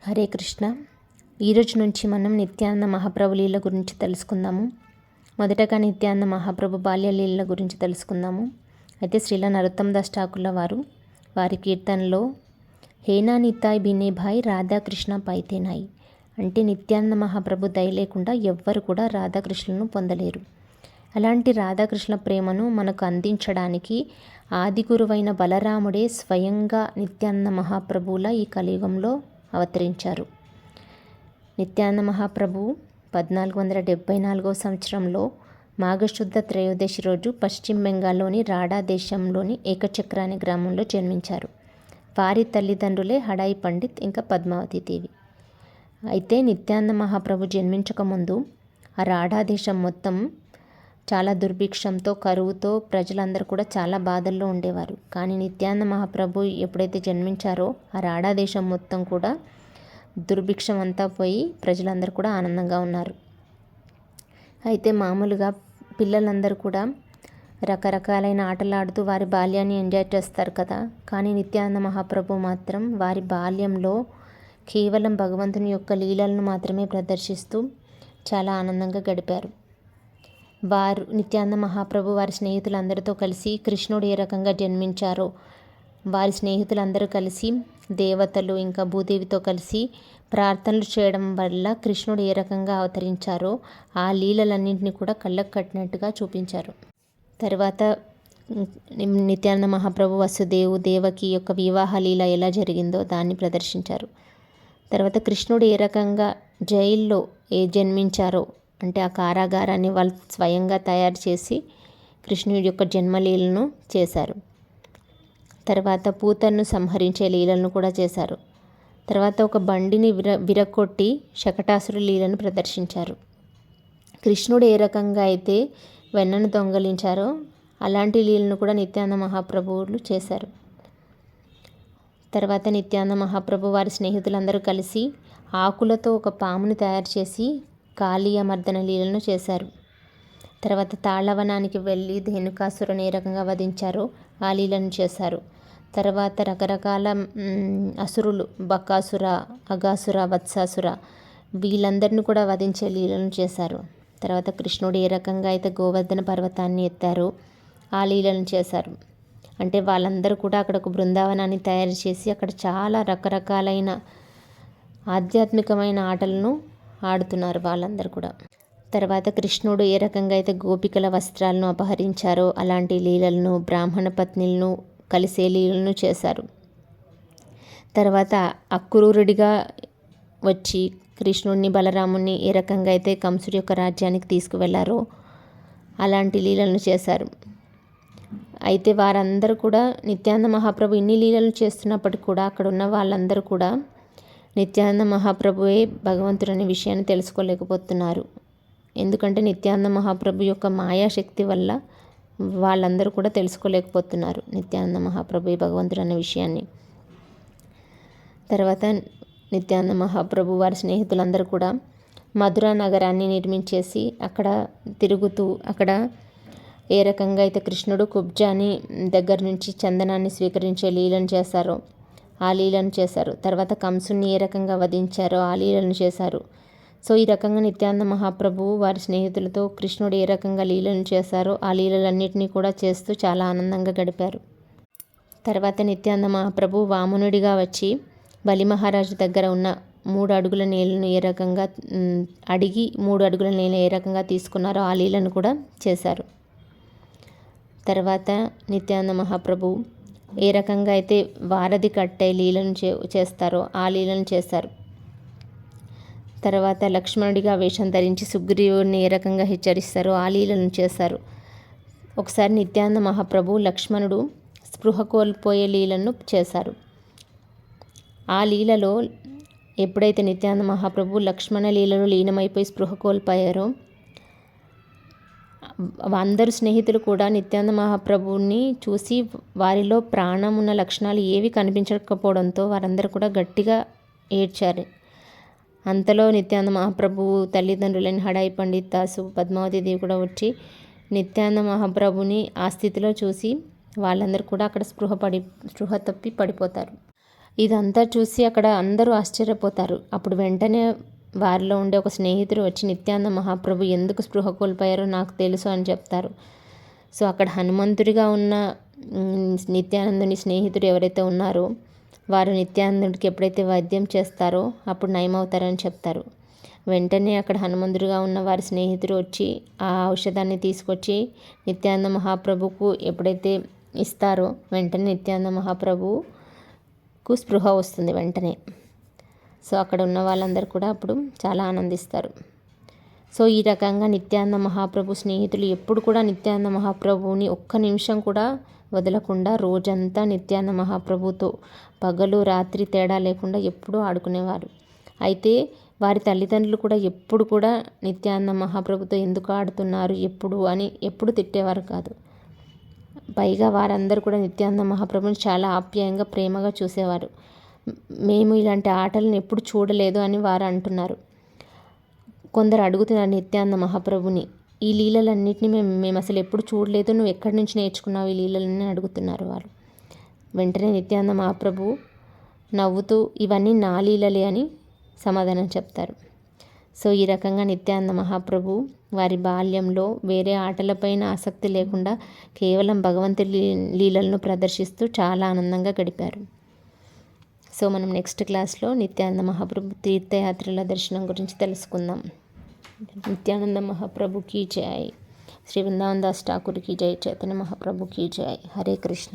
హరే కృష్ణ. ఈరోజు నుంచి మనం నిత్యానంద మహాప్రభు లీల గురించి తెలుసుకుందాము. మొదటగా నిత్యానంద మహాప్రభు బాల్య లీల గురించి తెలుసుకుందాము. అయితే శ్రీల నరోత్తమ దాస్ ఠాకూర్ల వారి కీర్తనలో హేనా నితాయ్ బినేభాయ్ రాధాకృష్ణ పైతేనాయ్ అంటే నిత్యానంద మహాప్రభు దయ లేకుండా ఎవ్వరు కూడా రాధాకృష్ణులను పొందలేరు. అలాంటి రాధాకృష్ణ ప్రేమను మనకు అందించడానికి ఆది గురువైన బలరాముడే స్వయంగా నిత్యానంద మహాప్రభువుల ఈ కలియుగంలో అవతరించారు. నిత్యానంద మహాప్రభు 1474 సంవత్సరంలో మాఘశుద్ధ త్రయోదశి రోజు పశ్చిమ బెంగాల్లోని రాడా దేశంలోని ఏకచక్ర అనే గ్రామంలో జన్మించారు. వారి తల్లిదండ్రులే హడాయి పండిత్ ఇంకా పద్మావతి దేవి. అయితే నిత్యానంద మహాప్రభు జన్మించకముందు ఆ రాడా దేశం మొత్తం చాలా దుర్భిక్షంతో, కరువుతో ప్రజలందరూ కూడా చాలా బాధల్లో ఉండేవారు. కానీ నిత్యానంద మహాప్రభు ఎప్పుడైతే జన్మించారో ఆ రాడా దేశం మొత్తం కూడా దుర్భిక్షం అంతా పోయి ప్రజలందరూ కూడా ఆనందంగా ఉన్నారు. అయితే మామూలుగా పిల్లలందరూ కూడా రకరకాలైన ఆటలు ఆడుతూ వారి బాల్యాన్ని ఎంజాయ్ చేస్తారు కదా. కానీ నిత్యానంద మహాప్రభు మాత్రం వారి బాల్యంలో కేవలం భగవంతుని యొక్క లీలలను మాత్రమే ప్రదర్శిస్తూ చాలా ఆనందంగా గడిపారు. నిత్యానంద మహాప్రభు వారి స్నేహితులందరితో కలిసి కృష్ణుడు ఏ రకంగా జన్మించారో వారి స్నేహితులందరూ కలిసి దేవతలు ఇంకా భూదేవితో కలిసి ప్రార్థనలు చేయడం వల్ల కృష్ణుడు ఏ రకంగా అవతరించారో ఆ లీలలన్నింటినీ కూడా కళ్ళకు కట్టినట్టుగా చూపించారు. తర్వాత నిత్యానంద మహాప్రభు వసుదేవు దేవకి యొక్క వివాహ లీల ఎలా జరిగిందో దాన్ని ప్రదర్శించారు. తర్వాత కృష్ణుడు ఏ రకంగా జైల్లో జన్మించారో అంటే ఆ కారాగారాన్ని వాళ్ళు స్వయంగా తయారు చేసి కృష్ణుడి యొక్క జన్మలీలను చేశారు. తర్వాత పూతను సంహరించే లీలను కూడా చేశారు. తర్వాత ఒక బండిని విరగొట్టి శకటాసురు లీలను ప్రదర్శించారు. కృష్ణుడు ఏ రకంగా అయితే వెన్నను దొంగలించారో అలాంటి లీలను కూడా నిత్యానంద మహాప్రభువులు చేశారు. తర్వాత నిత్యానంద మహాప్రభు వారి స్నేహితులందరూ కలిసి ఆకులతో ఒక పాముని తయారు చేసి కాళీయ మర్దన లీలను చేశారు. తర్వాత తాళవనానికి వెళ్ళి ధేనుకాసురుని ఏ రకంగా వధించారో ఆ లీలను చేశారు. తర్వాత రకరకాల అసురులు బకాసుర, అగాసుర, వత్సాసుర వీళ్ళందరినీ కూడా వధించే లీలను చేశారు. తర్వాత కృష్ణుడు ఏ రకంగా అయితే గోవర్ధన పర్వతాన్ని ఎత్తారో ఆ లీలను చేశారు. అంటే వాళ్ళందరూ కూడా అక్కడ ఒక బృందావనాన్ని తయారు చేసి అక్కడ చాలా రకరకాలైన ఆధ్యాత్మికమైన ఆటలను ఆడుతున్నారు వాళ్ళందరూ కూడా. తర్వాత కృష్ణుడు ఏ రకంగా అయితే గోపికల వస్త్రాలను అపహరించారో అలాంటి లీలలను, బ్రాహ్మణ పత్నిలను కలిసే లీలను చేశారు. తర్వాత అక్రూరుడిగా వచ్చి కృష్ణుడిని బలరాముని ఏ రకంగా అయితే కంసుడి యొక్క రాజ్యానికి తీసుకువెళ్లారో అలాంటి లీలను చేశారు. అయితే వారందరూ కూడా నిత్యానంద మహాప్రభు ఇన్ని లీలలు చేస్తున్నప్పటికీ కూడా అక్కడ ఉన్న వాళ్ళందరూ కూడా నిత్యానంద మహాప్రభువే భగవంతుడు అనే విషయాన్ని తెలుసుకోలేకపోతున్నారు. ఎందుకంటే నిత్యానంద మహాప్రభు యొక్క మాయాశక్తి వల్ల వాళ్ళందరూ కూడా తెలుసుకోలేకపోతున్నారు నిత్యానంద మహాప్రభువే భగవంతుడు అనే విషయాన్ని. తర్వాత నిత్యానంద మహాప్రభు వారి స్నేహితులందరూ కూడా మధురా నగరాన్ని నిర్మించేసి అక్కడ తిరుగుతూ అక్కడ ఏ రకంగా అయితే కృష్ణుడు కుబ్జాని దగ్గర నుంచి చందనాన్ని స్వీకరించే లీలను చేశారో ఆ లీలను చేశారు. తర్వాత కంసుని ఏ రకంగా వధించారో ఆ లీలను చేశారు. సో ఈ రకంగా నిత్యానంద మహాప్రభు వారి స్నేహితులతో కృష్ణుడు ఏ రకంగా లీలను చేశారో ఆ లీలలన్నింటినీ కూడా చేస్తూ చాలా ఆనందంగా గడిపారు. తర్వాత నిత్యానంద మహాప్రభు వామనుడిగా వచ్చి బలి మహారాజు దగ్గర ఉన్న 3 అడుగుల నేలను ఏ రకంగా అడిగి 3 అడుగుల నేల ఏ రకంగా తీసుకున్నారో ఆ లీలను కూడా చేశారు. తర్వాత నిత్యానంద మహాప్రభు ఏ రకంగా అయితే వారధి కట్టే లీలను చేస్తారో ఆ లీలను చేశారు. తర్వాత లక్ష్మణుడిగా వేషం ధరించి సుగ్రీవుని ఏ రకంగా హెచ్చరిస్తారో ఆ లీలను చేశారు. ఒకసారి నిత్యానంద మహాప్రభు లక్ష్మణుడు స్పృహ కోల్పోయే లీలను చేశారు. ఆ లీలలో ఎప్పుడైతే నిత్యానంద మహాప్రభు లక్ష్మణ లీలలో లీనమైపోయి స్పృహ కోల్పోయారో అందరు స్నేహితులు కూడా నిత్యానంద మహాప్రభుని చూసి వారిలో ప్రాణం ఉన్న లక్షణాలు ఏవి కనిపించకపోవడంతో వారందరూ కూడా గట్టిగా ఏడ్చారు. అంతలో నిత్యానంద మహాప్రభు తల్లిదండ్రులైన హడాయి పండిత్ దాసు, పద్మావతి దేవి కూడా వచ్చి నిత్యానంద మహాప్రభుని ఆ స్థితిలో చూసి వాళ్ళందరూ కూడా అక్కడ స్పృహ తప్పి పడిపోతారు. ఇదంతా చూసి అక్కడ అందరూ ఆశ్చర్యపోతారు. అప్పుడు వెంటనే వారిలో ఉండే ఒక స్నేహితుడు వచ్చి నిత్యానంద మహాప్రభు ఎందుకు స్పృహ కోల్పోయారో నాకు తెలుసు అని చెప్తారు. సో అక్కడ హనుమంతుడిగా ఉన్న నిత్యానందుని స్నేహితుడు ఎవరైతే ఉన్నారో వారు నిత్యానందుడికి ఎప్పుడైతే వైద్యం చేస్తారో అప్పుడు నయమవుతారని చెప్తారు. వెంటనే అక్కడ హనుమంతుడిగా ఉన్న వారి స్నేహితుడు వచ్చి ఆ ఔషధాన్ని తీసుకొచ్చి నిత్యానంద మహాప్రభుకు ఎప్పుడైతే ఇస్తారో వెంటనే నిత్యానంద మహాప్రభుకు స్పృహ వస్తుంది వెంటనే. సో అక్కడ ఉన్న వాళ్ళందరూ కూడా అప్పుడు చాలా ఆనందిస్తారు. సో ఈ రకంగా నిత్యానంద మహాప్రభు స్నేహితులు ఎప్పుడు కూడా నిత్యానంద మహాప్రభువుని ఒక్క నిమిషం కూడా వదలకుండా రోజంతా నిత్యానంద మహాప్రభుతో పగలు రాత్రి తేడా లేకుండా ఎప్పుడూ ఆడుకునేవారు. అయితే వారి తల్లిదండ్రులు కూడా ఎప్పుడు కూడా నిత్యానంద మహాప్రభుతో ఎందుకు ఆడుతున్నారు ఎప్పుడు తిట్టేవారు కాదు. పైగా వారందరూ కూడా నిత్యానంద మహాప్రభుని చాలా ఆప్యాయంగా ప్రేమగా చూసేవారు. మేము ఇలాంటి ఆటలను ఎప్పుడు చూడలేదు అని వారు అంటున్నారు. కొందరు అడుగుతున్నారు నిత్యానంద మహాప్రభుని, ఈ లీలలన్నింటినీ మేము అసలు ఎప్పుడు చూడలేదు, నువ్వు ఎక్కడి నుంచి నేర్చుకున్నావు ఈ లీలలని అడుగుతున్నారు వారు. వెంటనే నిత్యానంద మహాప్రభు నవ్వుతూ ఇవన్నీ నా లీలలే అని సమాధానం చెప్తారు. సో ఈ రకంగా నిత్యానంద మహాప్రభు వారి బాల్యంలో వేరే ఆటలపైన ఆసక్తి లేకుండా కేవలం భగవంతుడి లీలలను ప్రదర్శిస్తూ చాలా ఆనందంగా గడిపారు. సో మనం నెక్స్ట్ క్లాస్లో నిత్యానంద మహాప్రభు తీర్థయాత్రల దర్శనం గురించి తెలుసుకుందాం. నిత్యానంద మహాప్రభు కీ జై. శ్రీ వృందావన్ దాస్ ఠాకూర్ కీ జై. చైతన్య మహాప్రభు కీ జై. హరే కృష్ణ.